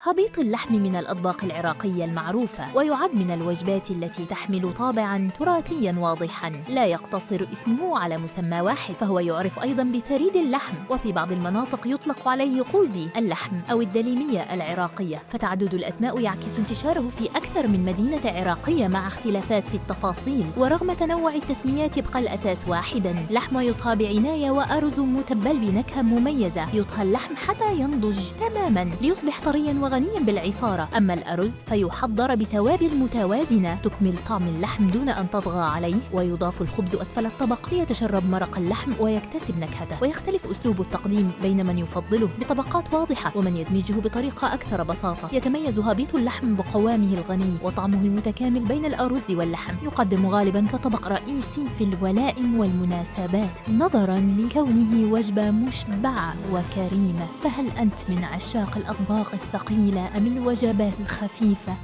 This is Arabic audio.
هابيط اللحم من الأطباق العراقية المعروفة، ويعد من الوجبات التي تحمل طابعاً تراثياً واضحاً لا يقتصر اسمه على مسمى واحد، فهو يعرف أيضاً بثريد اللحم، وفي بعض المناطق يطلق عليه قوزي اللحم أو الدليمية العراقية، فتعدد الأسماء يعكس انتشاره في أكثر من مدينة عراقية مع اختلافات في التفاصيل. ورغم تنوع التسميات يبقى الأساس واحداً: لحم يطهى بعناية وأرز متبل بنكهة مميزة. يطهى اللحم حتى ينضج تماماً ليصبح طرياً وغنياً بالعصارة، أما الأرز فيحضر بتوابل متوازنة تكمل طعم اللحم دون أن تطغى عليه، ويضاف الخبز أسفل الطبق ليتشرب مرق اللحم ويكتسب نكهته. ويختلف أسلوب التقديم بين من يفضله بطبقات واضحة ومن يدمجه بطريقة أكثر بساطة. يتميز هابيط اللحم بقوامه الغني وطعمه المتكامل بين الأرز واللحم، يقدم غالباً كطبق رئيسي في الولائم والمناسبات نظراً لكونه وجبة مشبعة وكريمة. فهل أنت من عشاق الأطباق الثقيلة أم الوجبات الخفيفة؟